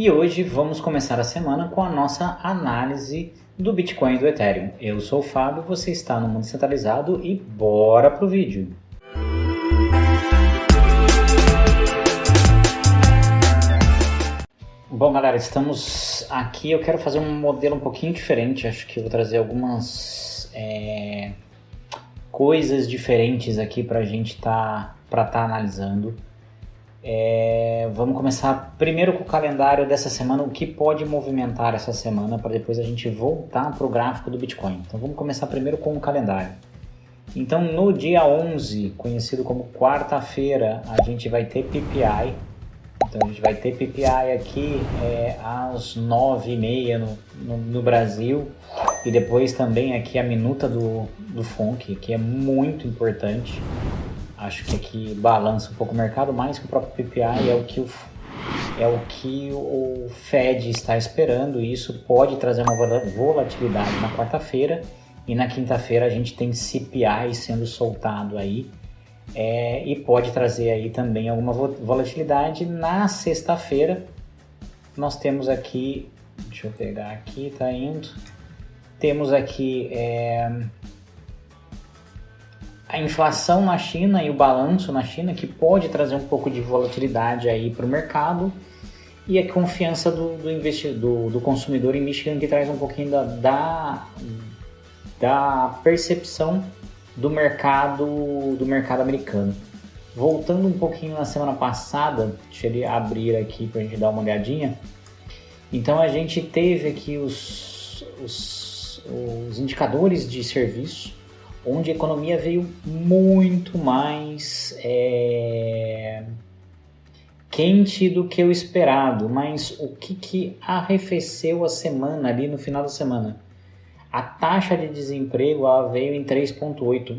E hoje vamos começar a semana com a nossa análise do Bitcoin e do Ethereum. Eu sou o Fábio, você está no Mundo Centralizado e bora pro vídeo! Bom galera, estamos aqui, eu quero fazer um modelo um pouquinho diferente, acho que eu vou trazer algumas coisas diferentes aqui para a gente estar analisando. Vamos começar primeiro com o calendário dessa semana, o que pode movimentar essa semana, para depois a gente voltar para o gráfico do Bitcoin. Então vamos começar primeiro com o calendário. Então no dia 11, conhecido como quarta-feira, a gente vai ter PPI. Então a gente vai ter PPI aqui às 9h30 no Brasil, e depois também aqui a minuta do FONC, que é muito importante. Acho que aqui balança um pouco o mercado, mais que o próprio PPI, é o que o Fed está esperando, e isso pode trazer uma volatilidade na quarta-feira, e na quinta-feira a gente tem CPI sendo soltado aí, e pode trazer aí também alguma volatilidade. Na sexta-feira nós temos aqui, deixa eu pegar aqui, tá indo, temos aqui a inflação na China e o balanço na China, que pode trazer um pouco de volatilidade aí para o mercado, e a confiança do consumidor em Michigan, que traz um pouquinho da percepção do mercado americano. Voltando um pouquinho na semana passada, deixa eu abrir aqui para a gente dar uma olhadinha. Então a gente teve aqui os indicadores de serviço, onde a economia veio muito mais quente do que o esperado. Mas o que arrefeceu a semana ali no final da semana? A taxa de desemprego ela veio em 3,8,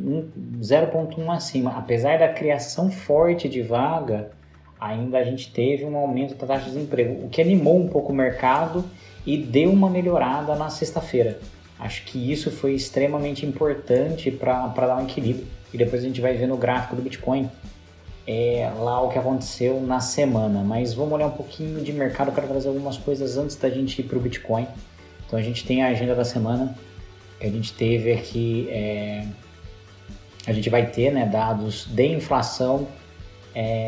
0,1 acima. Apesar da criação forte de vaga, ainda a gente teve um aumento da taxa de desemprego, o que animou um pouco o mercado e deu uma melhorada na sexta-feira. Acho que isso foi extremamente importante para dar um equilíbrio. E depois a gente vai ver no gráfico do Bitcoin lá o que aconteceu na semana. Mas vamos olhar um pouquinho de mercado. Eu quero trazer algumas coisas antes da gente ir para o Bitcoin. Então a gente tem a agenda da semana, que a gente teve aqui, a gente vai ter dados de inflação,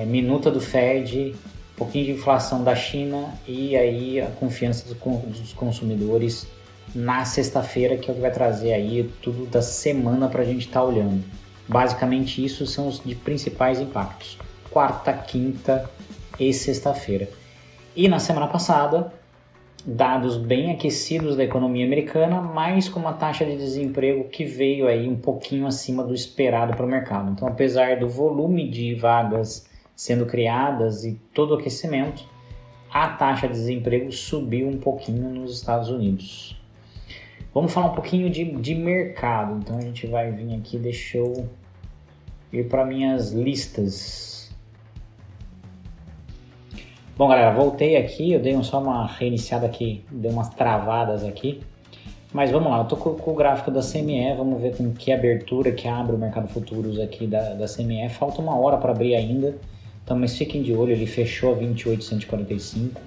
minuta do Fed, um pouquinho de inflação da China e aí a confiança dos consumidores na sexta-feira, que é o que vai trazer aí tudo da semana para a gente estar olhando. Basicamente isso são os principais impactos, quarta, quinta e sexta-feira. E na semana passada, dados bem aquecidos da economia americana, mas com uma taxa de desemprego que veio aí um pouquinho acima do esperado para o mercado. Então, apesar do volume de vagas sendo criadas e todo o aquecimento, a taxa de desemprego subiu um pouquinho nos Estados Unidos. Vamos falar um pouquinho de mercado. Então a gente vai vir aqui, deixa eu ir para minhas listas. Bom galera, voltei aqui, eu dei só uma reiniciada aqui, dei umas travadas aqui. Mas vamos lá, eu tô com o gráfico da CME, vamos ver com que abertura que abre o mercado futuros aqui da CME. Falta uma hora para abrir ainda, então mas fiquem de olho, ele fechou a 28,145.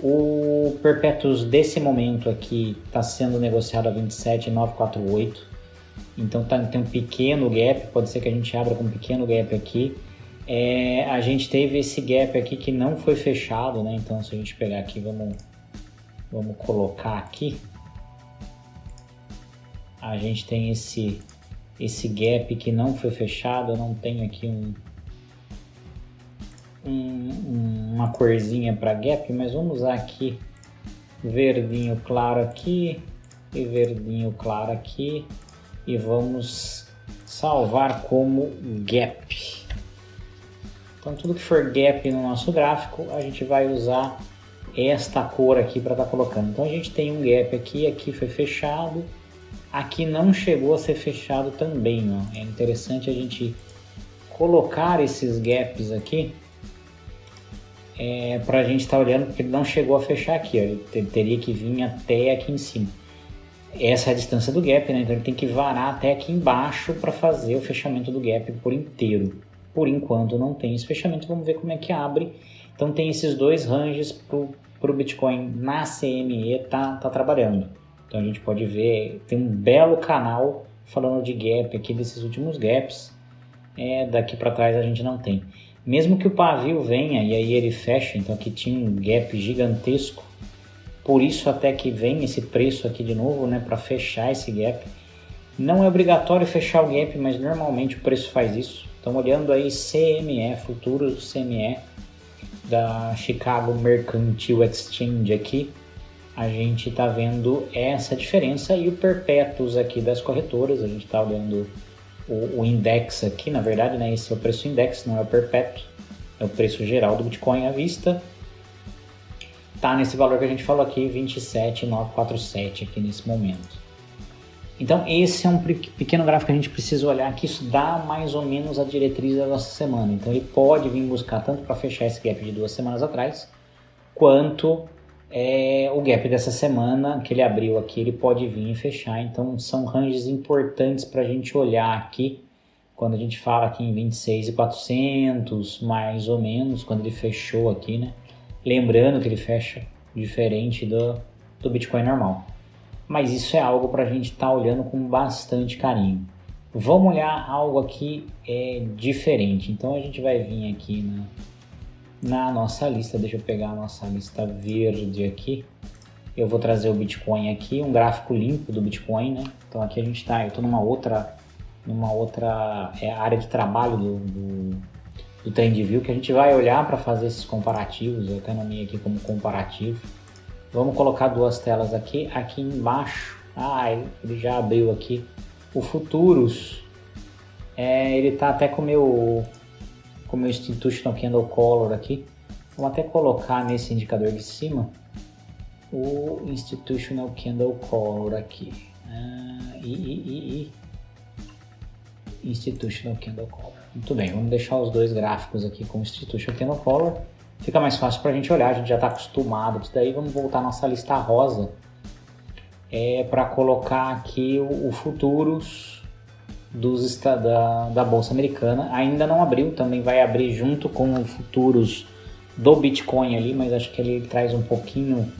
O Perpetuous desse momento aqui está sendo negociado a 27,948. Então tem um pequeno gap, pode ser que a gente abra com um pequeno gap aqui. A gente teve esse gap aqui que não foi fechado, né? Então se a gente pegar aqui, vamos colocar aqui. A gente tem esse gap que não foi fechado, eu não tenho aqui uma corzinha para gap, mas vamos usar aqui verdinho claro aqui e verdinho claro aqui e vamos salvar como gap. Então tudo que for gap no nosso gráfico a gente vai usar esta cor aqui para estar colocando. Então a gente tem um gap aqui foi fechado, aqui não chegou a ser fechado também, ó. É interessante a gente colocar esses gaps aqui para a gente estar olhando, porque ele não chegou a fechar aqui, ó. Ele teria que vir até aqui em cima. Essa é a distância do gap, né? Então ele tem que varar até aqui embaixo para fazer o fechamento do gap por inteiro. Por enquanto não tem esse fechamento, vamos ver como é que abre. Então tem esses dois ranges para o Bitcoin na CME tá trabalhando. Então a gente pode ver, tem um belo canal falando de gap aqui, desses últimos gaps. Daqui para trás a gente não tem. Mesmo que o pavio venha e aí ele feche, então aqui tinha um gap gigantesco, por isso até que vem esse preço aqui de novo, né, para fechar esse gap. Não é obrigatório fechar o gap, mas normalmente o preço faz isso. Então olhando aí CME, futuros CME da Chicago Mercantile Exchange aqui, a gente está vendo essa diferença, e o perpétuos aqui das corretoras, a gente está olhando o index aqui, na verdade, né, esse é o preço index, não é o perpétuo, é o preço geral do Bitcoin à vista, tá nesse valor que a gente falou aqui, 27.947 aqui nesse momento. Então esse é um pequeno gráfico que a gente precisa olhar, que isso dá mais ou menos a diretriz da nossa semana. Então ele pode vir buscar tanto para fechar esse gap de 2 semanas atrás, quanto o gap dessa semana que ele abriu aqui, ele pode vir e fechar. Então são ranges importantes para a gente olhar aqui, quando a gente fala aqui em 26.400, mais ou menos, quando ele fechou aqui, né? Lembrando que ele fecha diferente do Bitcoin normal. Mas isso é algo para a gente estar olhando com bastante carinho. Vamos olhar algo aqui diferente. Então a gente vai vir aqui na nossa lista. Deixa eu pegar a nossa lista verde aqui. Eu vou trazer o Bitcoin aqui, um gráfico limpo do Bitcoin, né? Então aqui a gente está, eu estou numa outra área de trabalho do TrendView, que a gente vai olhar para fazer esses comparativos. Eu até nomeei aqui como comparativo. Vamos colocar 2 telas aqui. Aqui embaixo, ele já abriu aqui o Futuros. Ele está até com o meu Institutional Candle Color aqui. Vamos até colocar nesse indicador de cima o Institutional Candle Color aqui. Institutional Candle Color. Muito bem, vamos deixar os 2 gráficos aqui com Institutional Candle Color. Fica mais fácil para a gente olhar, a gente já está acostumado com isso daí. Vamos voltar à nossa lista rosa para colocar aqui o Futuros da Bolsa Americana. Ainda não abriu, também vai abrir junto com o Futuros do Bitcoin ali, mas acho que ele traz um pouquinho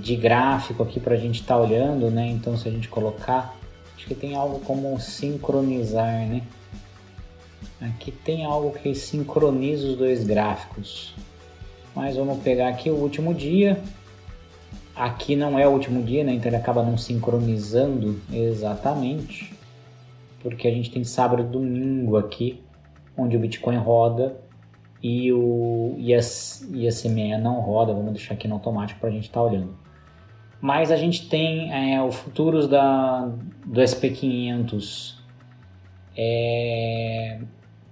de gráfico aqui para a gente estar olhando, né? Então se a gente colocar, acho que tem algo como sincronizar, né? Aqui tem algo que sincroniza os 2 gráficos. Mas vamos pegar aqui o último dia. Aqui não é o último dia, né? Então ele acaba não sincronizando exatamente. Porque a gente tem sábado e domingo aqui, onde o Bitcoin roda e a CME não roda. Vamos deixar aqui no automático para a gente estar olhando. Mas a gente tem o futuros do SP500.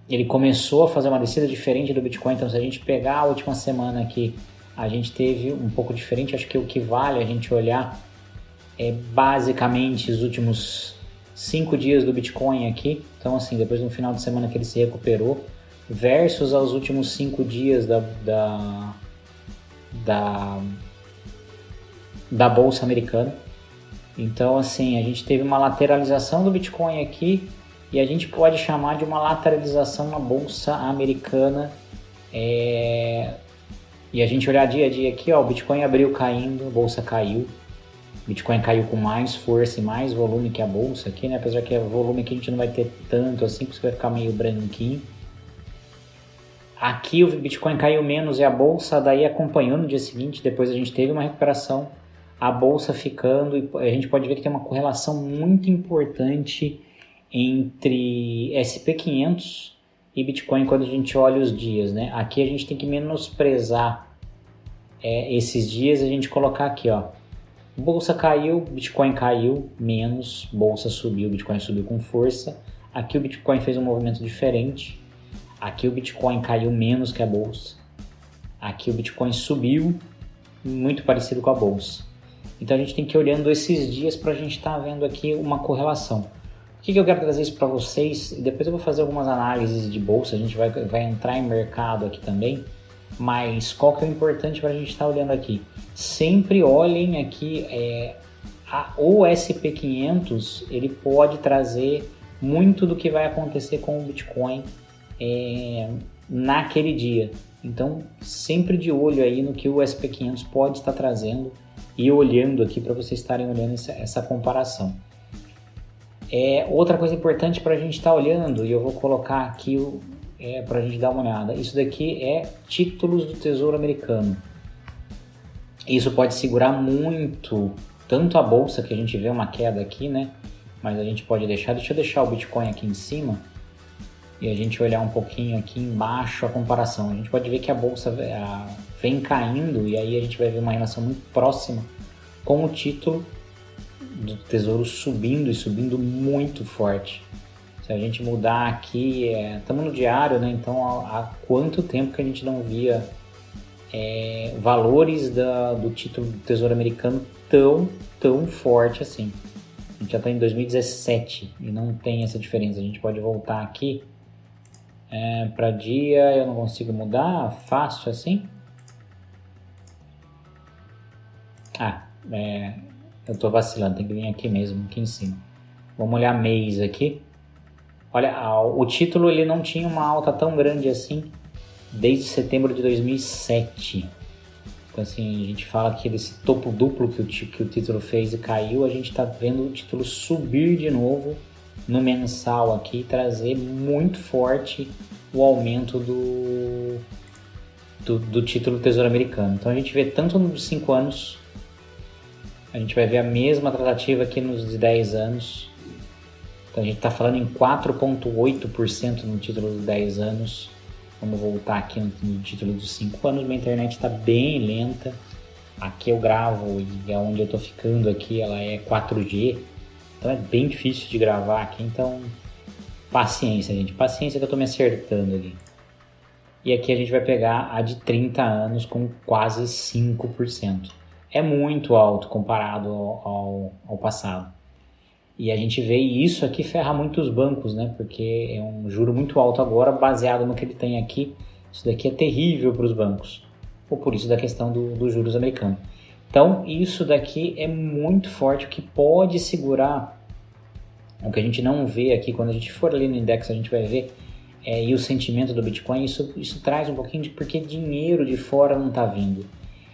Ele começou a fazer uma descida diferente do Bitcoin. Então se a gente pegar a última semana aqui, a gente teve um pouco diferente. Acho que o que vale a gente olhar basicamente os últimos 5 dias do Bitcoin aqui. Então assim, depois no final de semana que ele se recuperou, versus aos últimos 5 dias da Bolsa Americana. Então assim, a gente teve uma lateralização do Bitcoin aqui, e a gente pode chamar de uma lateralização na Bolsa Americana. E a gente olhar dia a dia aqui, o Bitcoin abriu caindo, a Bolsa caiu. O Bitcoin caiu com mais força e mais volume que a Bolsa aqui, né? Apesar que o volume aqui a gente não vai ter tanto assim, porque vai ficar meio branquinho. Aqui o Bitcoin caiu menos e a Bolsa daí acompanhou no dia seguinte. Depois a gente teve uma recuperação, a Bolsa ficando, e a gente pode ver que tem uma correlação muito importante entre SP500 e Bitcoin quando a gente olha os dias, né? Aqui a gente tem que menosprezar esses dias, a gente colocar aqui, Bolsa caiu, Bitcoin caiu menos, Bolsa subiu, Bitcoin subiu com força. Aqui o Bitcoin fez um movimento diferente. Aqui o Bitcoin caiu menos que a Bolsa. Aqui o Bitcoin subiu, muito parecido com a Bolsa. Então a gente tem que ir olhando esses dias para a gente estar vendo aqui uma correlação. O que eu quero trazer isso para vocês? Depois eu vou fazer algumas análises de bolsa, a gente vai entrar em mercado aqui também, mas qual que é o importante para a gente estar olhando aqui? Sempre olhem aqui, o SP500 ele pode trazer muito do que vai acontecer com o Bitcoin naquele dia. Então, sempre de olho aí no que o SP500 pode estar trazendo e olhando aqui para vocês estarem olhando essa comparação. Outra coisa importante para a gente estar olhando, e eu vou colocar aqui para a gente dar uma olhada, isso daqui é títulos do Tesouro Americano. Isso pode segurar muito, tanto a bolsa, que a gente vê uma queda aqui, né? Mas a gente pode deixa eu deixar o Bitcoin aqui em cima e a gente olhar um pouquinho aqui embaixo a comparação. A gente pode ver que a bolsa vem caindo e aí a gente vai ver uma relação muito próxima com o título do Tesouro subindo e subindo muito forte. Se a gente mudar aqui, estamos no diário, né? Então há quanto tempo que a gente não via valores do título do Tesouro Americano tão forte assim. A gente já está em 2017 e não tem essa diferença. A gente pode voltar aqui para dia, eu não consigo mudar fácil assim. Eu estou vacilando, tem que vir aqui mesmo, aqui em cima. Vamos olhar mês aqui. Olha, o título ele não tinha uma alta tão grande assim desde setembro de 2007. Então assim, a gente fala que desse topo duplo que o título fez e caiu, a gente está vendo o título subir de novo no mensal aqui, trazer muito forte o aumento do título do Tesouro Americano. Então a gente vê tanto nos 5 anos, a gente vai ver a mesma tratativa aqui nos de 10 anos. Então a gente está falando em 4,8% no título dos 10 anos. Vamos voltar aqui no título dos 5 anos. Minha internet está bem lenta. Aqui eu gravo e é onde eu estou ficando aqui, ela é 4G. Então é bem difícil de gravar aqui. Então paciência, gente. Paciência que eu estou me acertando aqui. E aqui a gente vai pegar a de 30 anos com quase 5%. É muito alto comparado ao passado. E a gente vê isso aqui ferra muito os bancos, né? Porque é um juro muito alto agora, baseado no que ele tem aqui. Isso daqui é terrível para os bancos. Ou por isso da questão dos juros americanos. Então, isso daqui é muito forte, o que pode segurar. O que a gente não vê aqui, quando a gente for ali no index, a gente vai ver. E o sentimento do Bitcoin, isso traz um pouquinho de porque dinheiro de fora não está vindo.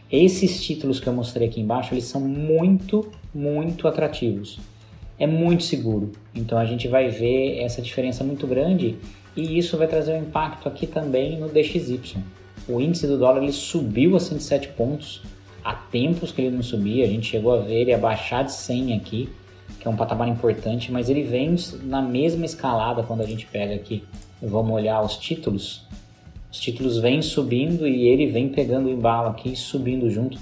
Esses títulos que eu mostrei aqui embaixo, eles são muito, muito atrativos. É muito seguro. Então a gente vai ver essa diferença muito grande e isso vai trazer um impacto aqui também no DXY. O índice do dólar ele subiu a 107 pontos. Há tempos que ele não subia, a gente chegou a ver ele abaixar de 100 aqui, que é um patamar importante, mas ele vem na mesma escalada quando a gente pega aqui. Vamos olhar os títulos. Os títulos vêm subindo e ele vem pegando o embalo aqui e subindo junto.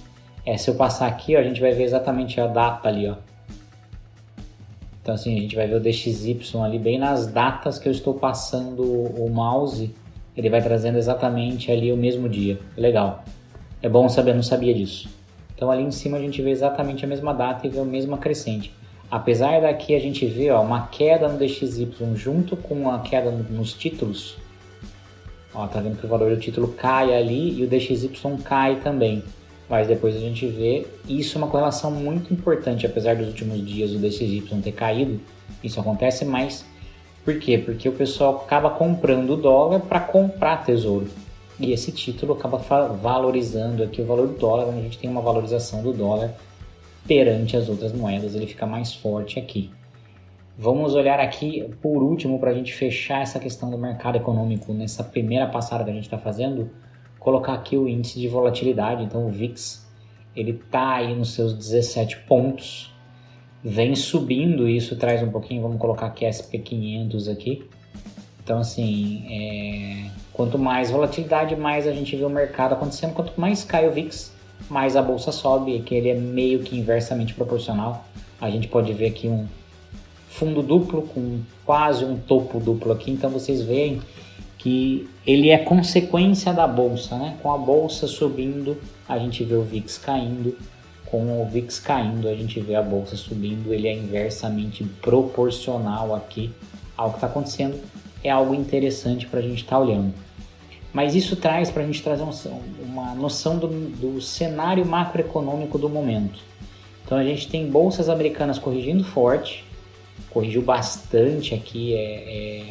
Se eu passar aqui, ó, a gente vai ver exatamente a data ali, ó. Então assim, a gente vai ver o DXY ali bem nas datas que eu estou passando o mouse. Ele vai trazendo exatamente ali o mesmo dia. Legal. É bom saber, eu não sabia disso. Então ali em cima a gente vê exatamente a mesma data e vê a mesma crescente. Apesar daqui a gente ver uma queda no DXY junto com a queda nos títulos. Ó, tá vendo que o valor do título cai ali e o DXY cai também. Mas depois a gente vê, isso é uma correlação muito importante, apesar dos últimos dias o DXY ter caído, isso acontece, mas por quê? Porque o pessoal acaba comprando o dólar para comprar tesouro, e esse título acaba valorizando aqui o valor do dólar, onde a gente tem uma valorização do dólar perante as outras moedas, ele fica mais forte aqui. Vamos olhar aqui, por último, para a gente fechar essa questão do mercado econômico, nessa primeira passada que a gente está fazendo, colocar aqui o índice de volatilidade. Então o VIX, ele está aí nos seus 17 pontos, vem subindo, e isso traz um pouquinho, vamos colocar aqui SP500 aqui. Então assim, quanto mais volatilidade, mais a gente vê o mercado acontecendo, quanto mais cai o VIX, mais a bolsa sobe, que ele é meio que inversamente proporcional. A gente pode ver aqui um fundo duplo com quase um topo duplo aqui, então vocês veem que ele é consequência da bolsa, né? Com a bolsa subindo, a gente vê o VIX caindo, com o VIX caindo, a gente vê a bolsa subindo, ele é inversamente proporcional aqui ao que está acontecendo, é algo interessante para a gente estar olhando. Mas isso traz para a gente trazer uma noção do cenário macroeconômico do momento. Então a gente tem bolsas americanas corrigindo forte, corrigiu bastante aqui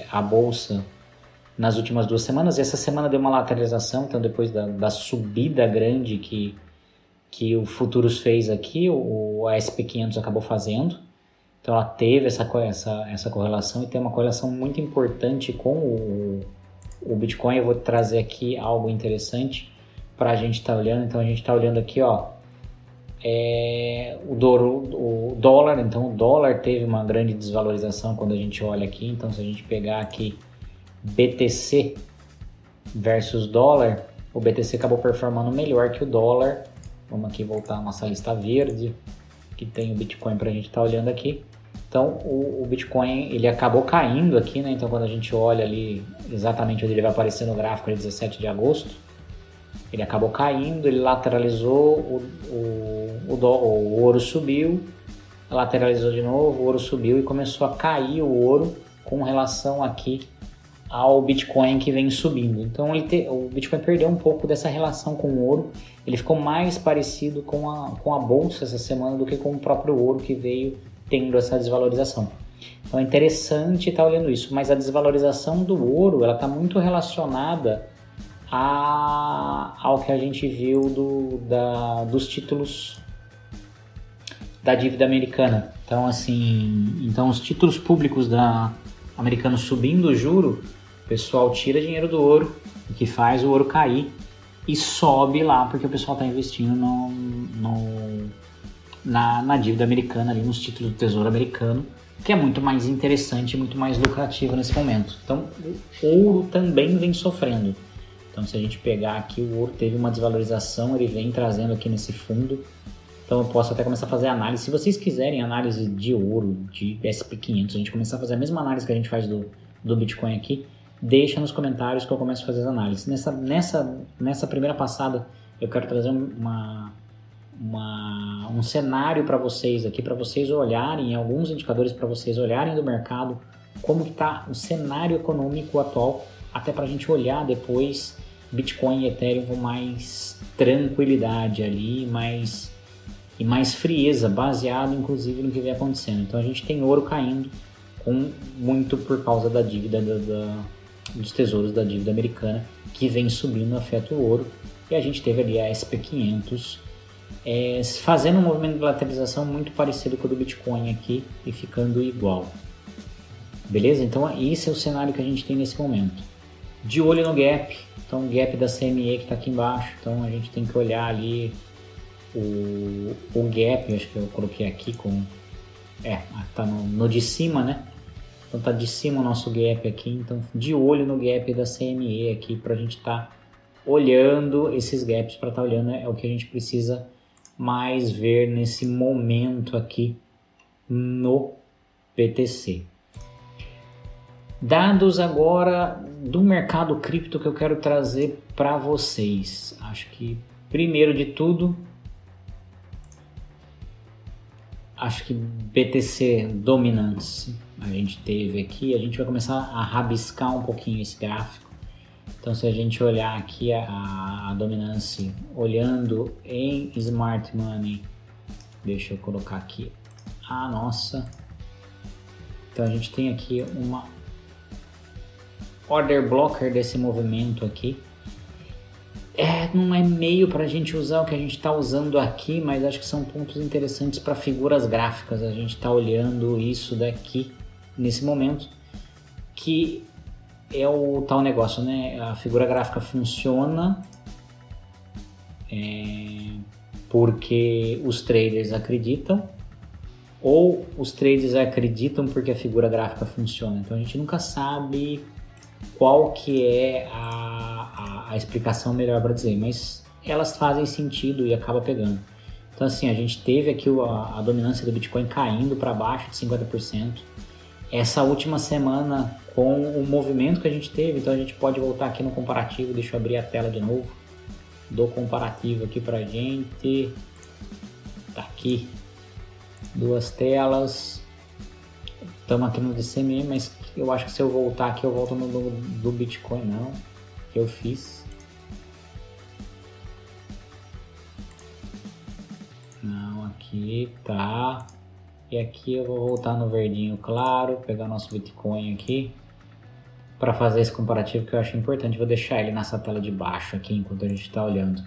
a bolsa nas últimas 2 semanas. E essa semana deu uma lateralização, então depois da subida grande que o Futuros fez aqui, o SP500 acabou fazendo. Então ela teve essa correlação e tem uma correlação muito importante com o Bitcoin. Eu vou trazer aqui algo interessante para a gente estar olhando. Então a gente está olhando aqui, ó, o dólar. Então o dólar teve uma grande desvalorização quando a gente olha aqui. Então se a gente pegar aqui BTC versus dólar, o BTC acabou performando melhor que o dólar. Vamos aqui voltar a nossa lista verde, que tem o Bitcoin para a gente estar olhando aqui. Então o Bitcoin ele acabou caindo aqui, né? Então quando a gente olha ali exatamente onde ele vai aparecer no gráfico, 17 de agosto, ele acabou caindo, ele lateralizou, o ouro subiu, lateralizou de novo, o ouro subiu e começou a cair o ouro com relação aqui ao Bitcoin que vem subindo. Então o Bitcoin perdeu um pouco dessa relação com o ouro, ele ficou mais parecido com a bolsa essa semana do que com o próprio ouro que veio tendo essa desvalorização. Então é interessante estar olhando isso, mas a desvalorização do ouro ela está muito relacionada ao que a gente viu dos títulos da dívida americana. Então assim, os títulos públicos americanos subindo o juro, o pessoal tira dinheiro do ouro, o que faz o ouro cair e sobe lá porque o pessoal está investindo na dívida americana, ali nos títulos do Tesouro Americano, que é muito mais interessante e muito mais lucrativo nesse momento. Então o ouro também vem sofrendo. Então se a gente pegar aqui, o ouro teve uma desvalorização, ele vem trazendo aqui nesse fundo. Então eu posso até começar a fazer análise. Se vocês quiserem análise de ouro, de SP500, a gente começar a fazer a mesma análise que a gente faz do Bitcoin aqui, deixa nos comentários que eu começo a fazer as análises. Nessa primeira passada, eu quero trazer um cenário para vocês aqui, para vocês olharem, alguns indicadores para vocês olharem do mercado, como que está o cenário econômico atual, até para a gente olhar depois Bitcoin e Ethereum com mais tranquilidade ali, e mais frieza, baseado inclusive no que vem acontecendo. Então a gente tem ouro caindo muito por causa da dívida dos tesouros da dívida americana, que vem subindo, afeta o ouro, e a gente teve ali a SP500 fazendo um movimento de lateralização muito parecido com o do Bitcoin aqui e ficando igual. Beleza? Então esse é o cenário que a gente tem nesse momento. De olho no gap, então o gap da CME que está aqui embaixo, então a gente tem que olhar ali o gap, acho que eu coloquei aqui tá no de cima, né? Então tá de cima o nosso gap aqui, então de olho no gap da CME aqui para a gente estar olhando esses gaps, para estar olhando é o que a gente precisa mais ver nesse momento aqui no BTC. Dados agora do mercado cripto que eu quero trazer para vocês. Acho que primeiro de tudo, acho que BTC Dominance a gente teve aqui. A gente vai começar a rabiscar um pouquinho esse gráfico. Então se a gente olhar aqui a Dominance, olhando em Smart Money, deixa eu colocar aqui a nossa. Então a gente tem aqui uma order blocker desse movimento aqui. Não é meio para a gente usar o que a gente está usando aqui, mas acho que são pontos interessantes para figuras gráficas. A gente está olhando isso daqui nesse momento, que é o tal negócio, né? A figura gráfica funciona porque os traders acreditam, ou os traders acreditam porque a figura gráfica funciona. Então a gente nunca sabe qual que é a explicação melhor para dizer, mas elas fazem sentido e acaba pegando. Então assim, a gente teve aqui a dominância do Bitcoin caindo para baixo de 50%. Essa última semana, com o movimento que a gente teve, então a gente pode voltar aqui no comparativo. Deixa eu abrir a tela de novo do comparativo aqui pra gente. Tá aqui, 2 telas. Estamos aqui no DCME, mas eu acho que se eu voltar aqui, eu volto no do Bitcoin, não, que eu fiz. Não, aqui tá. E aqui eu vou voltar no verdinho claro, pegar nosso Bitcoin aqui. para fazer esse comparativo que eu acho importante. Vou deixar ele nessa tela de baixo aqui enquanto a gente está olhando.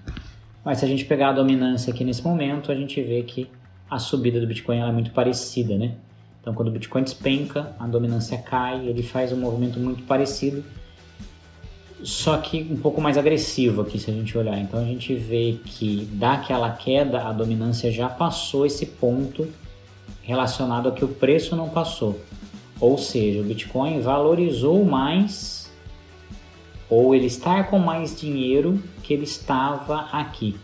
Mas se a gente pegar a dominância aqui nesse momento, a gente vê que a subida do Bitcoin ela é muito parecida, né? Então quando o Bitcoin despenca, a dominância cai, ele faz um movimento muito parecido, só que um pouco mais agressivo aqui se a gente olhar. Então a gente vê que daquela queda, a dominância já passou esse ponto relacionado a que o preço não passou. Ou seja, o Bitcoin valorizou mais, ou ele está com mais dinheiro que ele estava aqui.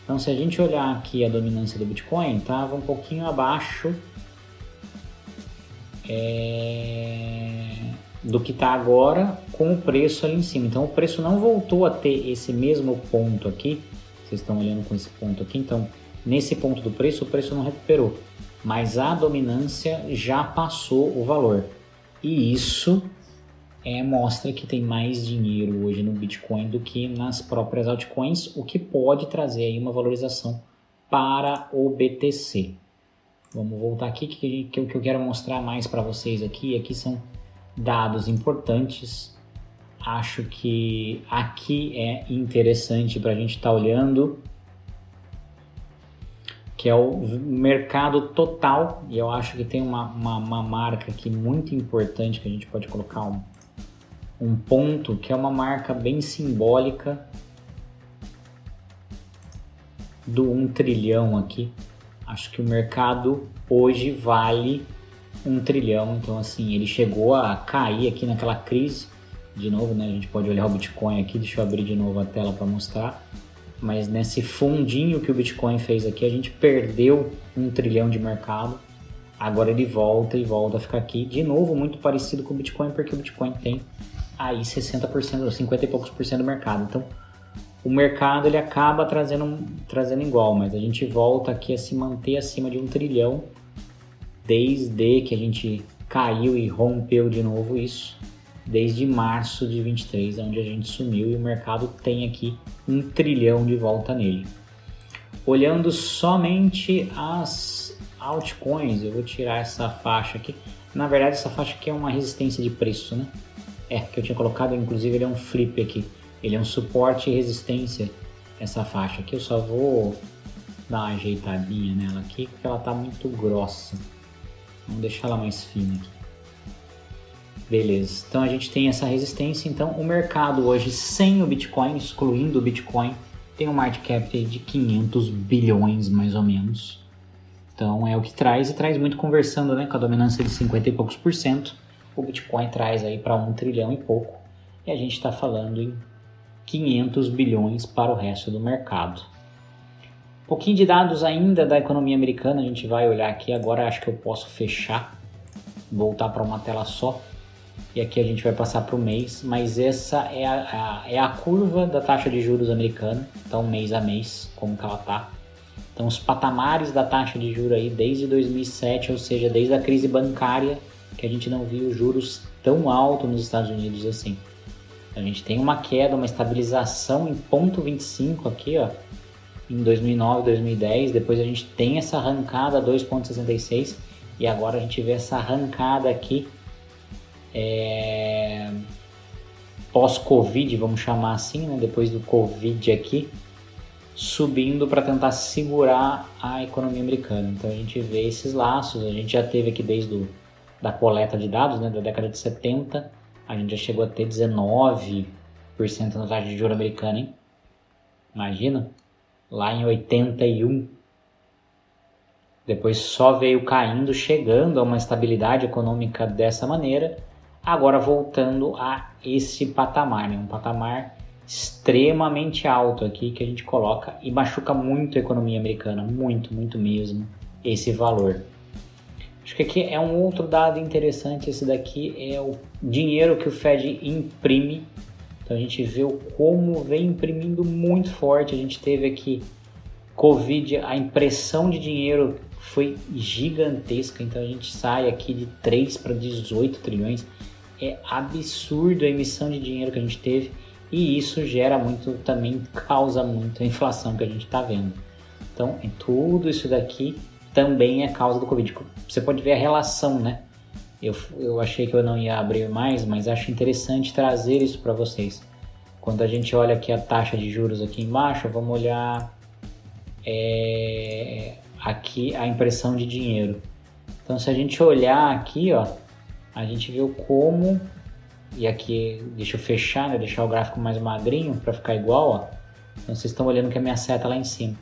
Então se a gente olhar aqui a dominância do Bitcoin, estava um pouquinho abaixo do que está agora com o preço ali em cima. Então o preço não voltou a ter esse mesmo ponto aqui. Vocês estão olhando com esse ponto aqui. Então nesse ponto do preço, o preço não recuperou. Mas a dominância já passou o valor. E isso mostra que tem mais dinheiro hoje no Bitcoin do que nas próprias altcoins, o que pode trazer aí uma valorização para o BTC. Vamos voltar aqui, que o que eu quero mostrar mais para vocês aqui são dados importantes. Acho que aqui é interessante para a gente estar olhando, que é o mercado total, e eu acho que tem uma marca aqui muito importante que a gente pode colocar um ponto, que é uma marca bem simbólica do 1 trilhão aqui. Acho que o mercado hoje vale 1 trilhão, então assim, ele chegou a cair aqui naquela crise, de novo, né? A gente pode olhar o Bitcoin aqui, deixa eu abrir de novo a tela para mostrar, mas nesse fundinho que o Bitcoin fez aqui, a gente perdeu 1 trilhão de mercado, agora ele volta a ficar aqui, de novo, muito parecido com o Bitcoin, porque o Bitcoin tem aí 60%, 50 e poucos por cento do mercado, então o mercado ele acaba trazendo igual, mas a gente volta aqui a se manter acima de 1 trilhão desde que a gente caiu e rompeu de novo isso, desde março de 23, onde a gente sumiu, e o mercado tem aqui 1 trilhão de volta nele. Olhando somente as altcoins, eu vou tirar essa faixa aqui. Na verdade, essa faixa aqui é uma resistência de preço, né? Que eu tinha colocado, inclusive ele é um flip aqui. Ele é um suporte e resistência, essa faixa aqui. Eu só vou dar uma ajeitadinha nela aqui, porque ela tá muito grossa. Vamos deixar ela mais fina aqui. Beleza, então a gente tem essa resistência. Então o mercado hoje, sem o Bitcoin, excluindo o Bitcoin, tem um market cap de 500 bilhões mais ou menos. Então é o que traz, e traz muito conversando, né, com a dominância de 50 e poucos por cento. O Bitcoin traz aí para 1 trilhão e pouco, e a gente está falando em 500 bilhões para o resto do mercado. Um pouquinho de dados ainda da economia americana, a gente vai olhar aqui agora. Acho que eu posso fechar, voltar para uma tela só, e aqui a gente vai passar para o mês, mas essa é a curva da taxa de juros americana, então mês a mês, como que ela está. Então os patamares da taxa de juros aí desde 2007, ou seja, desde a crise bancária, que a gente não viu juros tão altos nos Estados Unidos assim. A gente tem uma queda, uma estabilização em 0,25 aqui, ó, em 2009, 2010, depois a gente tem essa arrancada 2,66 e agora a gente vê essa arrancada aqui pós-Covid, vamos chamar assim, né? Depois do Covid aqui, subindo para tentar segurar a economia americana. Então a gente vê esses laços, a gente já teve aqui desde da coleta de dados, né, da década de 70, a gente já chegou a ter 19% na taxa de juros americana, hein? Imagina, lá em 81, depois só veio caindo, chegando a uma estabilidade econômica dessa maneira, agora voltando a esse patamar, né? Um patamar extremamente alto aqui que a gente coloca e machuca muito a economia americana, muito, muito mesmo, esse valor. Acho que aqui é um outro dado interessante, esse daqui é o dinheiro que o Fed imprime. Então a gente vê como vem imprimindo muito forte. A gente teve aqui Covid, a impressão de dinheiro foi gigantesca, então a gente sai aqui de 3 para 18 trilhões. É absurdo a emissão de dinheiro que a gente teve, e isso gera muito, também causa muito a inflação que a gente está vendo. Então tudo isso daqui também é causa do Covid. Você pode ver a relação, né? Eu achei que eu não ia abrir mais, mas acho interessante trazer isso para vocês. Quando a gente olha aqui a taxa de juros aqui embaixo, vamos olhar aqui a impressão de dinheiro. Então, se a gente olhar aqui, ó, a gente viu como, e aqui, deixa eu fechar, né, deixar o gráfico mais magrinho para ficar igual, ó. Então, vocês estão olhando que a minha seta lá em cima.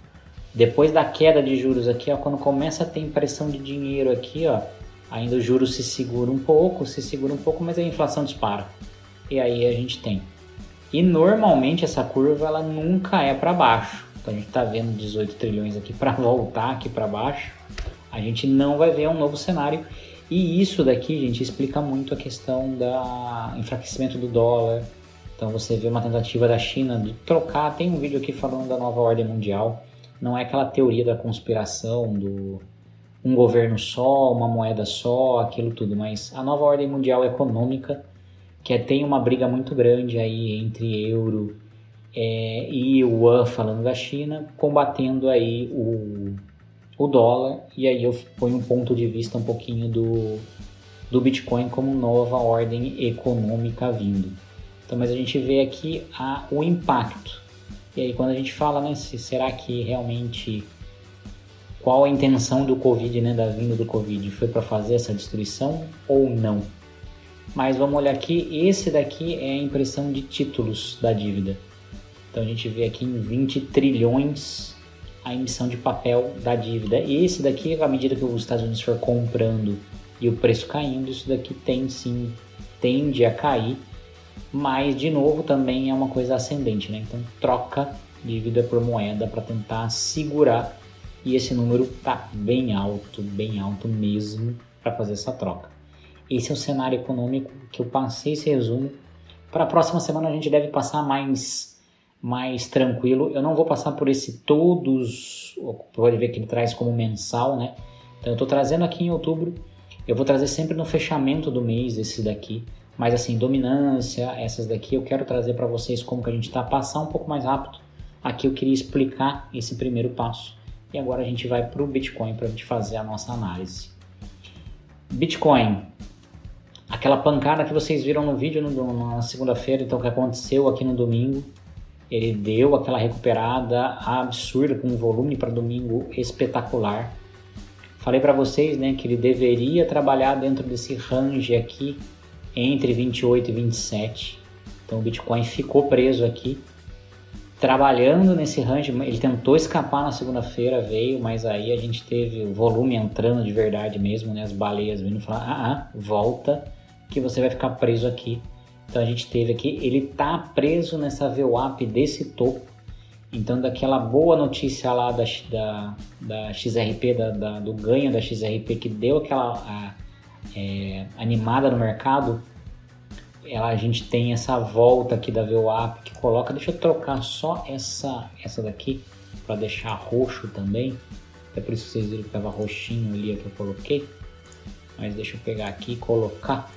Depois da queda de juros aqui, ó, quando começa a ter impressão de dinheiro aqui, ó, ainda o juros se segura um pouco, mas a inflação dispara. E aí a gente tem. E normalmente essa curva ela nunca é para baixo. Então a gente está vendo 18 trilhões aqui para voltar aqui para baixo. A gente não vai ver um novo cenário. E isso daqui, gente, explica muito a questão do enfraquecimento do dólar. Então você vê uma tentativa da China de trocar. Tem um vídeo aqui falando da nova ordem mundial. Não é aquela teoria da conspiração do um governo só, uma moeda só, aquilo tudo. Mas a nova ordem mundial econômica, que tem uma briga muito grande aí entre euro e o yuan, falando da China, combatendo aí o dólar. E aí eu ponho um ponto de vista um pouquinho do Bitcoin como nova ordem econômica vindo. Então, mas a gente vê aqui o impacto. E aí quando a gente fala, né, será que realmente, qual a intenção do Covid, né, da vinda do Covid, foi para fazer essa destruição ou não? Mas vamos olhar aqui, esse daqui é a impressão de títulos da dívida. Então a gente vê aqui em 20 trilhões a emissão de papel da dívida. E esse daqui, à medida que os Estados Unidos for comprando e o preço caindo, isso daqui tende a cair. Mas, de novo, também é uma coisa ascendente, né? Então, troca dívida por moeda para tentar segurar. E esse número está bem alto mesmo para fazer essa troca. Esse é o cenário econômico que eu passei esse resumo. Para a próxima semana a gente deve passar mais tranquilo. Eu não vou passar por esse todos, pode ver que ele traz como mensal, né? Então eu estou trazendo aqui em outubro. Eu vou trazer sempre no fechamento do mês esse daqui. Mas assim, dominância, essas daqui eu quero trazer para vocês como que a gente está, passar um pouco mais rápido. Aqui eu queria explicar esse primeiro passo. E agora a gente vai para o Bitcoin para a gente fazer a nossa análise. Bitcoin, aquela pancada que vocês viram no vídeo na segunda-feira, então que aconteceu aqui no domingo, ele deu aquela recuperada absurda com um volume para domingo espetacular. Falei para vocês, né, que ele deveria trabalhar dentro desse range aqui entre 28 e 27. Então o Bitcoin ficou preso aqui, trabalhando nesse range. Ele tentou escapar na segunda-feira, veio, mas aí a gente teve o volume entrando de verdade mesmo, né? As baleias vindo falar, volta que você vai ficar preso aqui. Então a gente teve aqui, ele tá preso nessa VWAP desse topo. Então daquela boa notícia lá da XRP, do ganho da XRP, que deu aquela animada no mercado, a gente tem essa volta aqui da VWAP que coloca, deixa eu trocar só essa daqui para deixar roxo também, até por isso que vocês viram que estava roxinho ali que eu coloquei, mas deixa eu pegar aqui e colocar,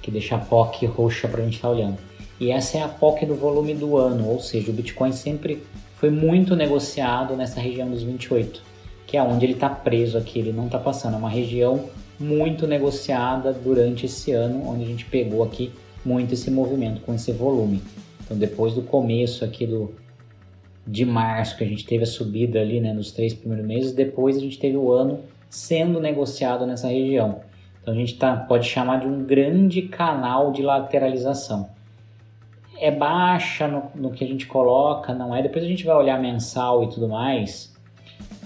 que deixa a POC roxa para a gente estar olhando. E essa é a POC do volume do ano, ou seja, o Bitcoin sempre foi muito negociado nessa região dos 28, que é onde ele está preso aqui, ele não está passando, é uma região muito negociada durante esse ano, onde a gente pegou aqui muito esse movimento com esse volume. Então depois do começo aqui de março, que a gente teve a subida ali, né, nos 3 primeiros meses, depois a gente teve o ano sendo negociado nessa região. Então a gente pode chamar de um grande canal de lateralização. É baixa no que a gente coloca, não é? Depois a gente vai olhar mensal e tudo mais,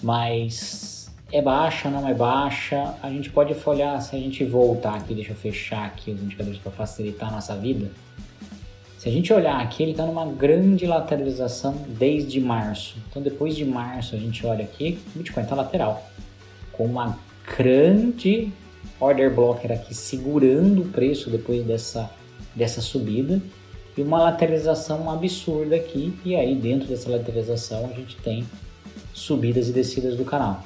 mas é baixa, não é baixa? A gente pode olhar, se a gente voltar aqui, deixa eu fechar aqui os indicadores para facilitar a nossa vida. Se a gente olhar aqui, ele está numa grande lateralização desde março. Então depois de março a gente olha aqui, o Bitcoin está lateral, com uma grande order blocker aqui segurando o preço depois dessa subida, e uma lateralização absurda aqui, e aí dentro dessa lateralização a gente tem subidas e descidas do canal,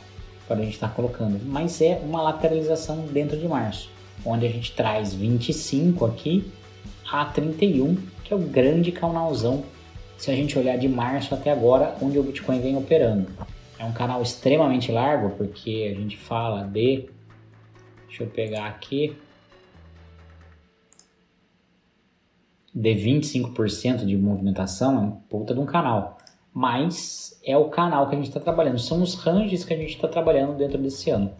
para a gente estar colocando, mas é uma lateralização dentro de março, onde a gente traz 25 aqui a 31, que é o grande canalzão, se a gente olhar de março até agora, onde o Bitcoin vem operando. É um canal extremamente largo, porque a gente fala deixa Deixa eu pegar aqui. De 25% de movimentação é um puta de um canal. Mas é o canal que a gente está trabalhando. São os ranges que a gente está trabalhando dentro desse ano.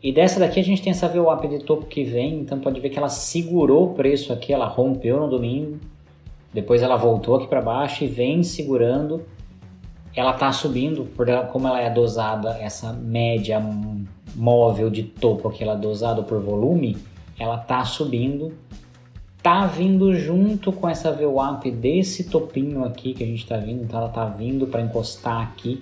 E dessa daqui a gente tem essa VWAP de topo que vem. Então pode ver que ela segurou o preço aqui. Ela rompeu no domingo. Depois ela voltou aqui para baixo e vem segurando. Ela está subindo, porque como ela é dosada, essa média móvel de topo aqui, ela é dosada por volume, ela está subindo. Tá vindo junto com essa VWAP desse topinho aqui que a gente está vindo, então ela tá vindo para encostar aqui.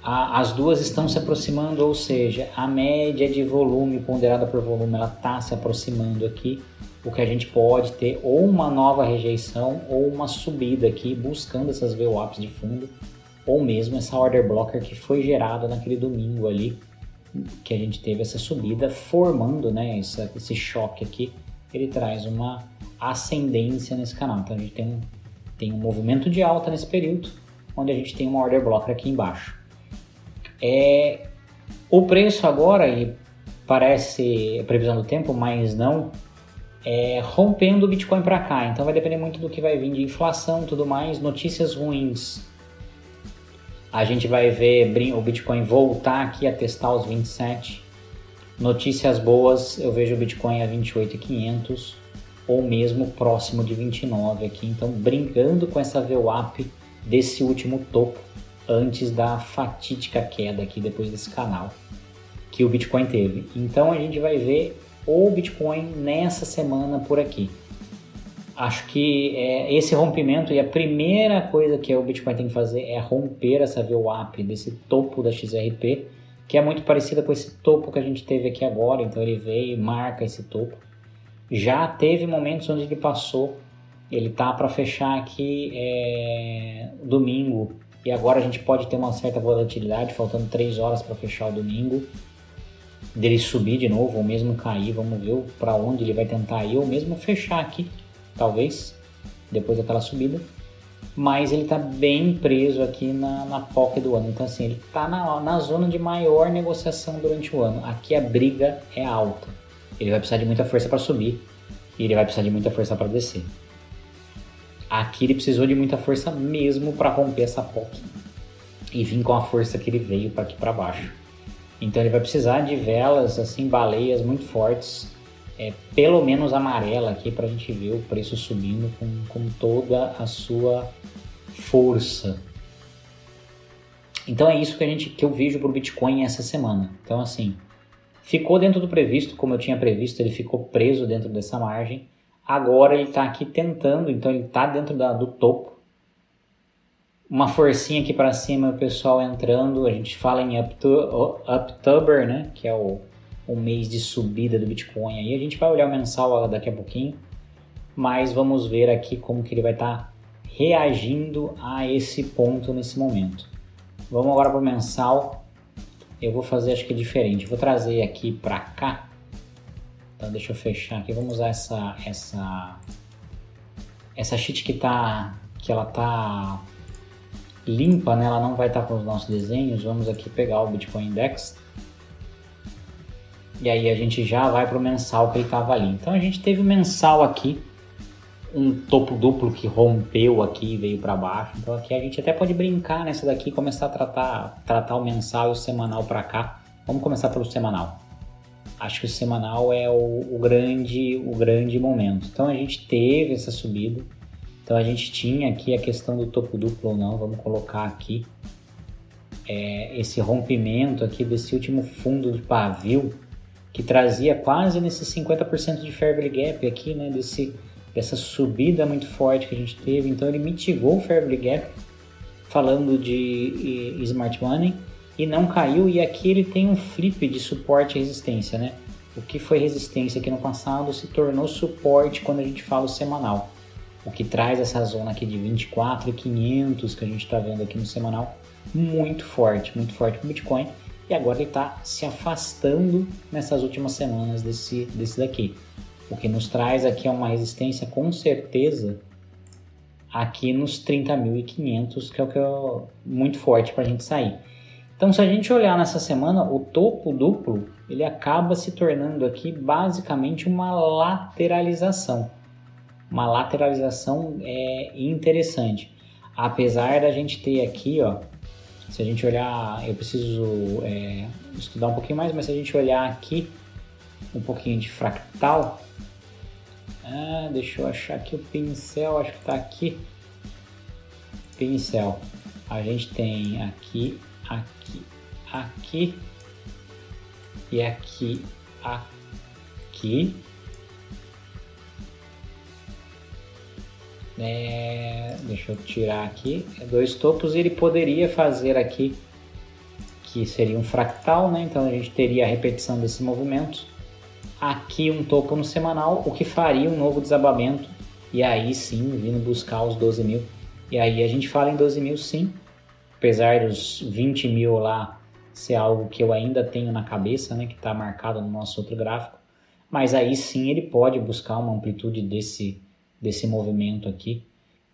As duas estão se aproximando, ou seja, a média de volume ponderada por volume, ela tá se aproximando aqui. O que a gente pode ter ou uma nova rejeição ou uma subida aqui, buscando essas VWAPs de fundo, ou mesmo essa order blocker que foi gerada naquele domingo ali, que a gente teve essa subida, formando, né, esse choque aqui. Ele traz uma ascendência nesse canal. Então a gente tem um movimento de alta nesse período, onde a gente tem uma order blocker aqui embaixo. O preço agora, e parece previsão do tempo, mas não, rompendo o Bitcoin para cá. Então vai depender muito do que vai vir de inflação e tudo mais. Notícias ruins, a gente vai ver o Bitcoin voltar aqui a testar os 27. Notícias boas, eu vejo o Bitcoin a 28.500 ou mesmo próximo de 29 aqui. Então, brincando com essa VWAP desse último topo antes da fatídica queda aqui depois desse canal que o Bitcoin teve. Então, a gente vai ver o Bitcoin nessa semana por aqui. Acho que esse rompimento, e a primeira coisa que o Bitcoin tem que fazer é romper essa VWAP desse topo da XRP, que é muito parecida com esse topo que a gente teve aqui agora. Então ele veio e marca esse topo. Já teve momentos onde ele passou, ele tá para fechar aqui domingo, e agora a gente pode ter uma certa volatilidade, faltando 3 horas para fechar o domingo, dele subir de novo ou mesmo cair. Vamos ver para onde ele vai tentar ir, ou mesmo fechar aqui, talvez, depois daquela subida. Mas ele está bem preso aqui na POC do ano. Então assim, ele está na zona de maior negociação durante o ano. Aqui a briga é alta. Ele vai precisar de muita força para subir e ele vai precisar de muita força para descer. Aqui ele precisou de muita força mesmo para romper essa POC e vir com a força que ele veio para aqui para baixo. Então ele vai precisar de velas, assim, baleias muito fortes, pelo menos amarela aqui, para a gente ver o preço subindo com toda a sua força. Então é isso que eu vejo para o Bitcoin essa semana. Então assim, ficou dentro do previsto, como eu tinha previsto, ele ficou preso dentro dessa margem. Agora ele está aqui tentando, então ele está dentro do topo. Uma forcinha aqui para cima, o pessoal entrando. A gente fala em October, né, que é o mês de subida do Bitcoin. Aí a gente vai olhar o mensal daqui a pouquinho, mas vamos ver aqui como que ele vai estar reagindo a esse ponto nesse momento. Vamos agora para o mensal. Eu vou fazer, acho que diferente. Vou trazer aqui para cá. Então deixa eu fechar aqui. Vamos usar essa sheet que ela tá limpa, né? Ela não vai estar com os nossos desenhos. Vamos aqui pegar o Bitcoin Index. E aí a gente já vai para o mensal que ele estava ali. Então a gente teve o mensal aqui, um topo duplo que rompeu aqui e veio para baixo. Então aqui a gente até pode brincar nessa daqui, começar a tratar o mensal e o semanal para cá. Vamos começar pelo semanal. Acho que o semanal é o grande momento. Então a gente teve essa subida. Então a gente tinha aqui a questão do topo duplo ou não. Vamos colocar aqui esse rompimento aqui desse último fundo de pavio, que trazia quase nesse 50% de fair value gap aqui, né, dessa subida muito forte que a gente teve. Então ele mitigou o fair value gap, falando de smart money, e não caiu. E aqui ele tem um flip de suporte e resistência, né? O que foi resistência aqui no passado se tornou suporte quando a gente fala o semanal, o que traz essa zona aqui de 24.500 que a gente está vendo aqui no semanal, muito forte para o Bitcoin. E agora ele está se afastando nessas últimas semanas desse daqui. O que nos traz aqui é uma resistência com certeza aqui nos 30.500, que é o que é muito forte para a gente sair. Então, se a gente olhar nessa semana, o topo duplo, ele acaba se tornando aqui basicamente uma lateralização. Uma lateralização interessante. Apesar da gente ter aqui, ó, se a gente olhar, eu preciso estudar um pouquinho mais, mas se a gente olhar aqui um pouquinho de fractal, deixa eu achar aqui o pincel, acho que está aqui, pincel, a gente tem aqui, aqui e aqui, deixa eu tirar aqui, dois topos, ele poderia fazer aqui, que seria um fractal, né? Então a gente teria a repetição desse movimento, aqui um topo no semanal, o que faria um novo desabamento, e aí sim, vindo buscar os 12 mil, e aí a gente fala em 12 mil sim, apesar dos 20 mil lá ser algo que eu ainda tenho na cabeça, né, que está marcado no nosso outro gráfico, mas aí sim ele pode buscar uma amplitude desse movimento aqui,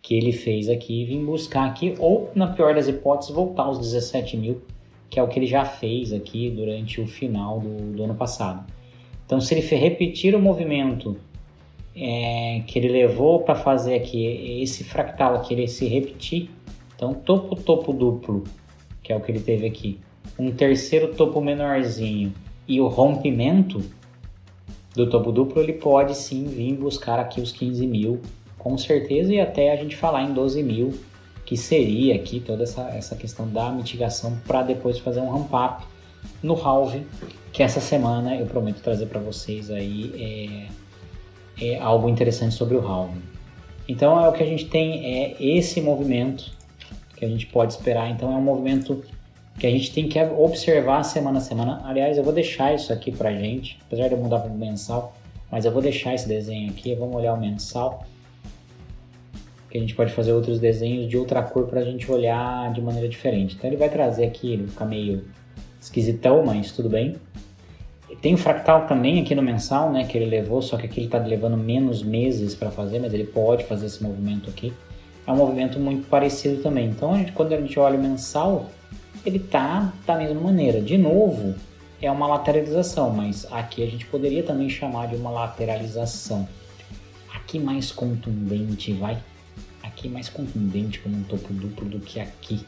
que ele fez aqui, e vir buscar aqui, ou na pior das hipóteses, voltar aos 17 mil, que é o que ele já fez aqui durante o final do ano passado. Então, se ele repetir o movimento que ele levou para fazer aqui, esse fractal aqui, ele se repetir, então topo duplo, que é o que ele teve aqui, um terceiro topo menorzinho e o rompimento do topo duplo, ele pode sim vir buscar aqui os 15 mil, com certeza, e até a gente falar em 12 mil, que seria aqui toda essa questão da mitigação para depois fazer um ramp-up no halving, que essa semana eu prometo trazer para vocês aí algo interessante sobre o halving. Então o que a gente tem esse movimento que a gente pode esperar, então é um movimento que a gente tem que observar semana a semana. Aliás, eu vou deixar isso aqui pra gente, apesar de eu mudar para o mensal, mas eu vou deixar esse desenho aqui, vamos olhar o mensal, que a gente pode fazer outros desenhos de outra cor pra gente olhar de maneira diferente. Então ele vai trazer aqui, ele fica meio esquisitão, mas tudo bem. Tem o fractal também aqui no mensal, né, que ele levou, só que aqui ele está levando menos meses para fazer, mas ele pode fazer esse movimento aqui. É um movimento muito parecido também. Então, quando a gente olha o mensal, ele tá da mesma maneira. De novo, é uma lateralização, mas aqui a gente poderia também chamar de uma lateralização. Aqui mais contundente, vai. Aqui mais contundente como um topo duplo do que aqui.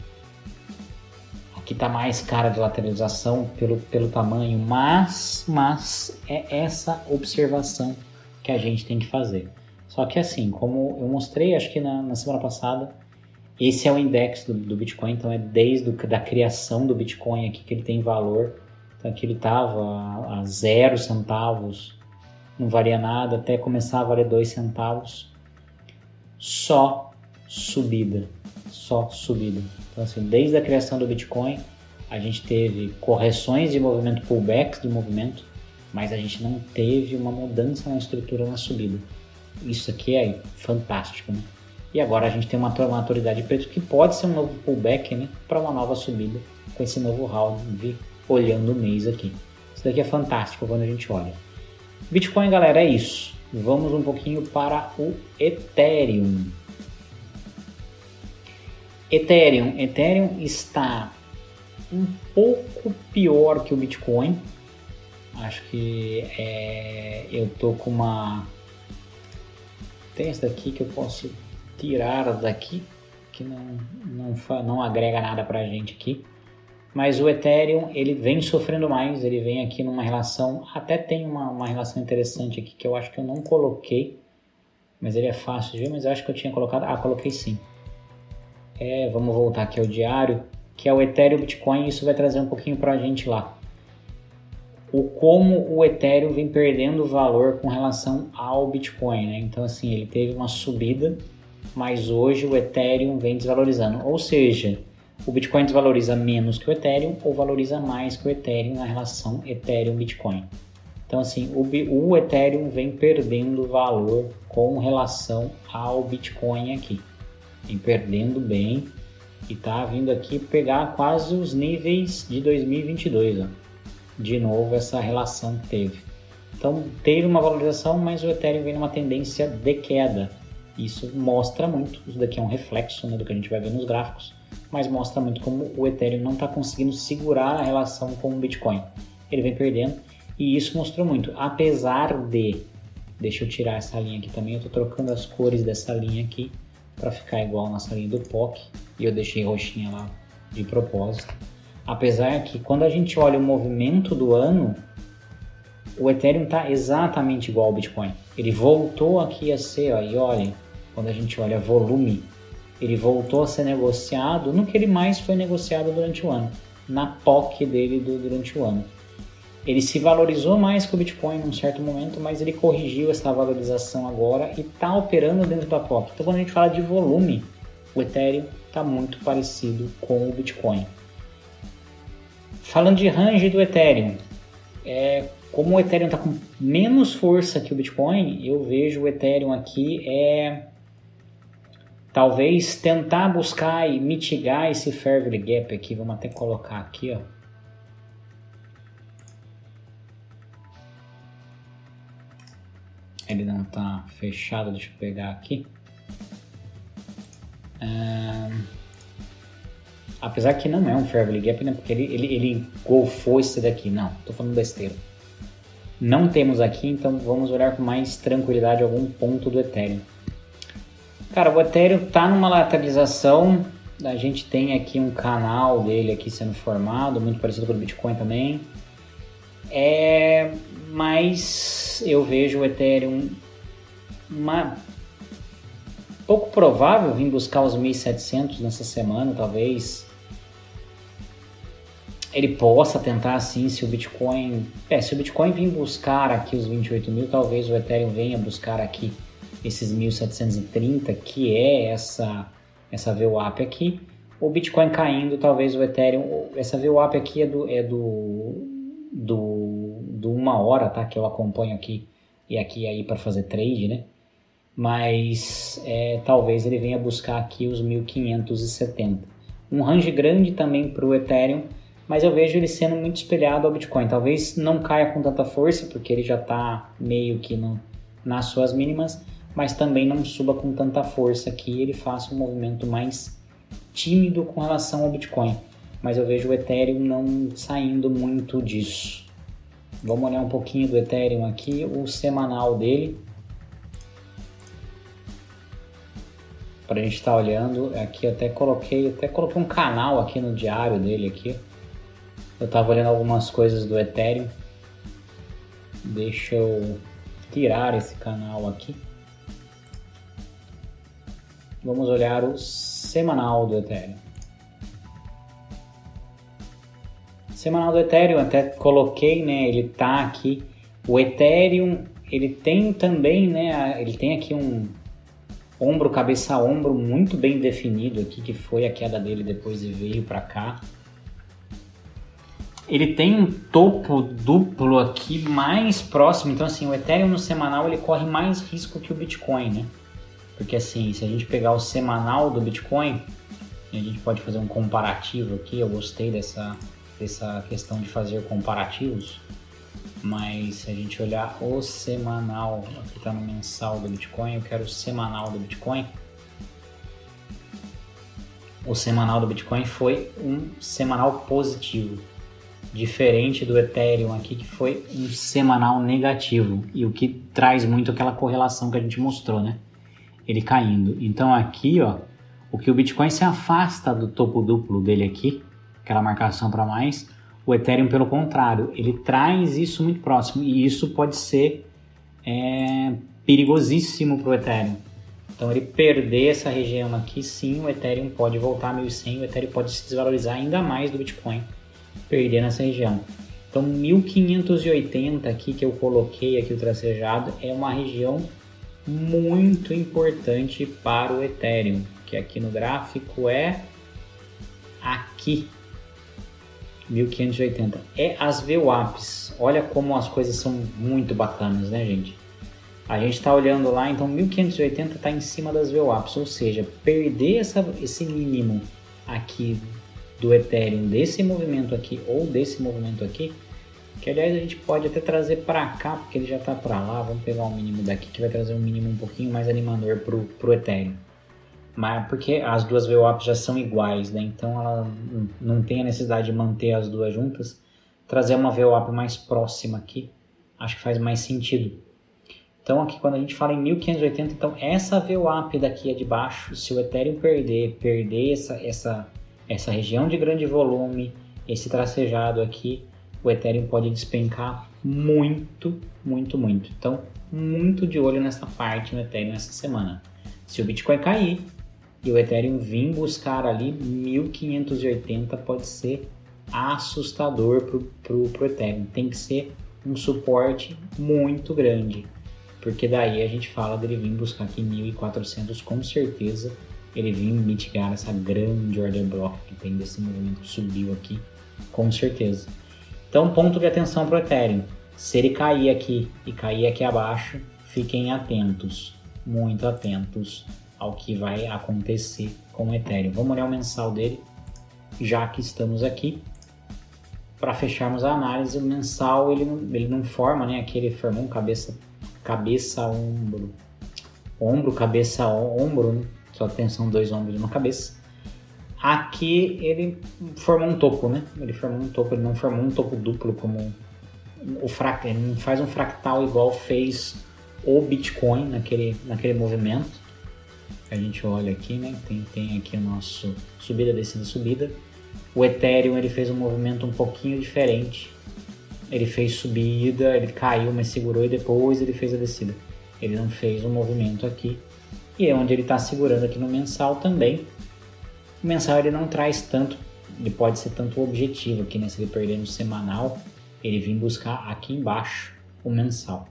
Aqui tá mais cara de lateralização pelo tamanho, mas é essa observação que a gente tem que fazer. Só que assim, como eu mostrei, acho que na semana passada, esse é o index do Bitcoin, então é desde a criação do Bitcoin aqui que ele tem valor. Então aqui ele estava a 0 centavos, não valia nada, até começar a valer 2 centavos. Só subida. Então assim, desde a criação do Bitcoin, a gente teve correções de movimento, pullbacks de movimento, mas a gente não teve uma mudança na estrutura na subida. Isso aqui é fantástico, né? E agora a gente tem uma maturidade de preço que pode ser um novo pullback, né, para uma nova subida com esse novo round olhando o mês aqui. Isso daqui é fantástico quando a gente olha. Bitcoin, galera, é isso. Vamos um pouquinho para o Ethereum. Ethereum está um pouco pior que o Bitcoin. Acho que eu tô com uma... Tem essa daqui que eu posso tirar daqui, que não agrega nada pra gente aqui. Mas o Ethereum, ele vem sofrendo mais, ele vem aqui numa relação, até tem uma relação interessante aqui, que eu acho que eu não coloquei, mas ele é fácil de ver, mas eu acho que eu tinha colocado, coloquei sim. Vamos voltar aqui ao diário, que é o Ethereum Bitcoin, isso vai trazer um pouquinho pra gente lá. Como o Ethereum vem perdendo valor com relação ao Bitcoin, né? Então assim, ele teve uma subida, mas hoje o Ethereum vem desvalorizando, ou seja, o Bitcoin desvaloriza menos que o Ethereum ou valoriza mais que o Ethereum na relação Ethereum-Bitcoin. Então assim, o Ethereum vem perdendo valor com relação ao Bitcoin aqui. Vem perdendo bem e tá vindo aqui pegar quase os níveis de 2022, ó. De novo essa relação que teve. Então teve uma valorização, mas o Ethereum vem numa tendência de queda. Isso mostra muito, isso daqui é um reflexo, né, do que a gente vai ver nos gráficos. mas mostra muito como o Ethereum não está conseguindo segurar a relação com o Bitcoin. Ele vem perdendo e isso mostrou muito, apesar de... Deixa eu tirar essa linha aqui também, eu estou trocando as cores dessa linha aqui para ficar igual a nossa linha do POC, e eu deixei roxinha lá de propósito. Apesar que quando a gente olha o movimento do ano, o Ethereum está exatamente igual ao Bitcoin. Ele voltou aqui a ser, ó, e olha, quando a gente olha volume, ele voltou a ser negociado no que ele mais foi negociado durante o ano, na POC dele durante o ano. Ele se valorizou mais que o Bitcoin num certo momento, mas ele corrigiu essa valorização agora e está operando dentro da POC. Então, quando a gente fala de volume, o Ethereum está muito parecido com o Bitcoin. Falando de range do Ethereum, como o Ethereum está com menos força que o Bitcoin, eu vejo o Ethereum aqui talvez tentar buscar e mitigar esse fair value gap aqui. Vamos até colocar aqui, ó. Ele não está fechado, deixa eu pegar aqui. Apesar que não é um fair value gap, né? Porque ele golfou esse daqui. Não, estou falando besteira. Não temos aqui, então vamos olhar com mais tranquilidade algum ponto do Ethereum. Cara, o Ethereum está numa lateralização. A gente tem aqui um canal dele aqui sendo formado, muito parecido com o Bitcoin também. Mas eu vejo o Ethereum pouco provável vir buscar os 1.700 nessa semana, talvez. Ele possa tentar assim, se o Bitcoin vir buscar aqui os 28 mil, talvez o Ethereum venha buscar aqui esses 1.730, que é essa VWAP aqui. O Bitcoin caindo, talvez o Ethereum, essa VWAP aqui é do 1 hora, tá? Que eu acompanho aqui e aqui aí para fazer trade, né? Mas talvez ele venha buscar aqui os 1.570. Um range grande também para o Ethereum, mas eu vejo ele sendo muito espelhado ao Bitcoin. Talvez não caia com tanta força, porque ele já está meio que nas suas mínimas, mas também não suba com tanta força aqui, ele faça um movimento mais tímido com relação ao Bitcoin. Mas eu vejo o Ethereum não saindo muito disso. Vamos olhar um pouquinho do Ethereum aqui, o semanal dele. Para a gente estar olhando, aqui até coloquei um canal aqui no diário dele aqui. Eu estava olhando algumas coisas do Ethereum. Deixa eu tirar esse canal aqui. Vamos olhar o semanal do Ethereum. Semanal do Ethereum, até coloquei, né? Ele tá aqui. O Ethereum, ele tem também, né? Ele tem aqui um ombro, cabeça a ombro muito bem definido aqui, que foi a queda dele depois e veio para cá. Ele tem um topo duplo aqui mais próximo, então assim, o Ethereum no semanal ele corre mais risco que o Bitcoin, né? Porque assim, se a gente pegar o semanal do Bitcoin, a gente pode fazer um comparativo aqui, eu gostei dessa questão de fazer comparativos, mas se a gente olhar o semanal, aqui está no mensal do Bitcoin, eu quero o semanal do Bitcoin. O semanal do Bitcoin foi um semanal positivo, diferente do Ethereum aqui, que foi um semanal negativo, e o que traz muito aquela correlação que a gente mostrou, né? Ele caindo. Então aqui, ó, o que o Bitcoin se afasta do topo duplo dele aqui, aquela marcação para mais, o Ethereum, pelo contrário, ele traz isso muito próximo, e isso pode ser perigosíssimo para o Ethereum. Então, ele perder essa região aqui, sim, o Ethereum pode voltar a 1.100, o Ethereum pode se desvalorizar ainda mais do Bitcoin, perder nessa região. Então, 1.580 aqui, que eu coloquei aqui o tracejado, é uma região muito importante para o Ethereum, que aqui no gráfico é aqui. 1580 é as VWAPs. Olha como as coisas são muito bacanas, né, gente? A gente está olhando lá, então 1580 está em cima das VWAPs, ou seja, perder esse mínimo aqui do Ethereum, desse movimento aqui ou desse movimento aqui, que aliás a gente pode até trazer para cá, porque ele já está para lá. Vamos pegar um mínimo daqui que vai trazer um mínimo um pouquinho mais animador para o Ethereum. mas porque as duas VWAPs já são iguais, né? Então ela não tem a necessidade de manter as duas juntas. Trazer uma VWAP mais próxima aqui, acho que faz mais sentido. Então aqui quando a gente fala em 1580, então essa VWAP daqui é de baixo. Se o Ethereum perder essa região de grande volume, esse tracejado aqui, o Ethereum pode despencar muito, muito, muito. Então, muito de olho nessa parte no Ethereum essa semana. Se o Bitcoin cair e o Ethereum vir buscar ali 1580, pode ser assustador pro Ethereum. Tem que ser um suporte muito grande, porque daí a gente fala dele vir buscar aqui 1400 com certeza. Ele vir mitigar essa grande order block que tem desse movimento que subiu aqui, com certeza. Então, ponto de atenção para o Ethereum. Se ele cair aqui e cair aqui abaixo, fiquem atentos, muito atentos ao que vai acontecer com o Ethereum. Vamos olhar o mensal dele, já que estamos aqui. Para fecharmos a análise, o mensal ele não forma, né? Aqui ele formou um cabeça-ombro. Ombro, cabeça-ombro, né? Só atenção, dois ombros e uma cabeça. Aqui ele formou um topo, né? Ele formou um topo, ele não formou um topo duplo como ele não faz um fractal igual fez o Bitcoin naquele movimento. A gente olha aqui, né? Tem aqui o nosso subida, descida, subida. O Ethereum ele fez um movimento um pouquinho diferente. Ele fez subida, ele caiu, mas segurou e depois ele fez a descida. Ele não fez um movimento aqui. E é onde ele está segurando aqui no mensal também. O mensal ele não traz tanto, ele pode ser tanto o objetivo aqui, né? Se ele perder no semanal, ele vem buscar aqui embaixo o mensal.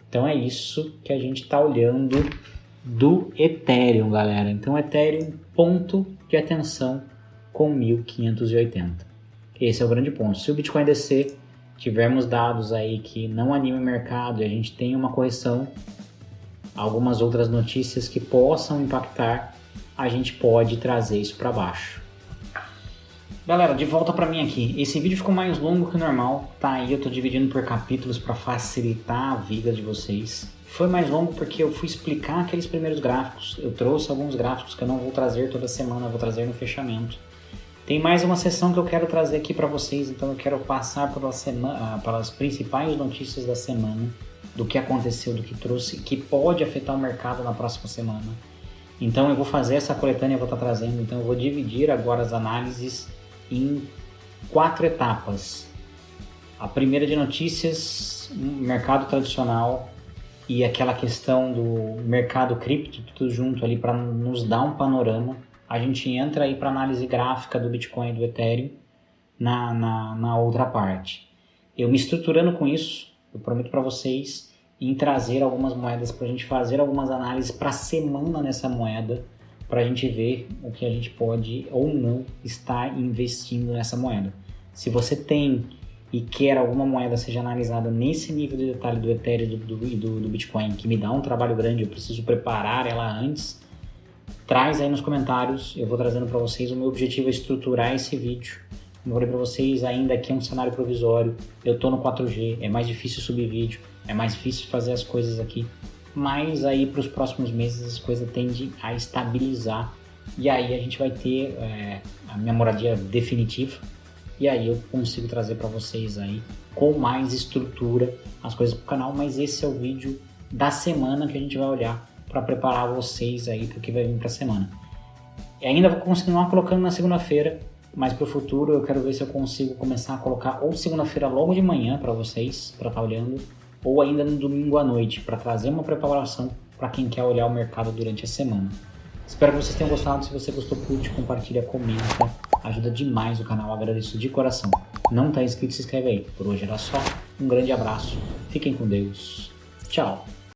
Então é isso que a gente está olhando do Ethereum, galera. Então Ethereum, ponto de atenção com 1580. Esse é o grande ponto. Se o Bitcoin descer, tivermos dados aí que não animem o mercado e a gente tem uma correção, algumas outras notícias que possam impactar, a gente pode trazer isso para baixo. Galera, de volta para mim aqui. Esse vídeo ficou mais longo que o normal, tá? Aí eu tô dividindo por capítulos para facilitar a vida de vocês. Foi mais longo porque eu fui explicar aqueles primeiros gráficos. Eu trouxe alguns gráficos que eu não vou trazer toda semana, eu vou trazer no fechamento. Tem mais uma sessão que eu quero trazer aqui para vocês, então eu quero passar pelas principais notícias da semana, do que aconteceu, do que trouxe, que pode afetar o mercado na próxima semana. Então eu vou fazer essa coletânea, eu vou estar trazendo, então eu vou dividir agora as análises em 4 etapas. A primeira de notícias, mercado tradicional e aquela questão do mercado cripto, tudo junto ali para nos dar um panorama. A gente entra aí para análise gráfica do Bitcoin e do Ethereum na outra parte. Eu me estruturando com isso, eu prometo para vocês em trazer algumas moedas para a gente fazer algumas análises para a semana nessa moeda, para a gente ver o que a gente pode ou não estar investindo nessa moeda. Se você tem e quer alguma moeda seja analisada nesse nível de detalhe do Ethereum e do Bitcoin, que me dá um trabalho grande, eu preciso preparar ela antes, traz aí nos comentários, eu vou trazendo para vocês. O meu objetivo é estruturar esse vídeo. Como eu falei para vocês, ainda aqui é um cenário provisório, eu tô no 4G, é mais difícil subir vídeo, é mais difícil fazer as coisas aqui, mas aí para os próximos meses as coisas tendem a estabilizar e aí a gente vai ter a minha moradia definitiva e aí eu consigo trazer para vocês aí com mais estrutura as coisas para o canal. Mas esse é o vídeo da semana que a gente vai olhar para preparar vocês aí para o que vai vir para a semana. E ainda vou continuar colocando na segunda-feira, mas para o futuro eu quero ver se eu consigo começar a colocar ou segunda-feira logo de manhã para vocês, para estar olhando, ou ainda no domingo à noite, para trazer uma preparação para quem quer olhar o mercado durante a semana. Espero que vocês tenham gostado. Se você gostou, curte, compartilha, comenta, ajuda demais o canal, agradeço de coração. Não está inscrito, se inscreve aí. Por hoje era só, um grande abraço, fiquem com Deus, tchau!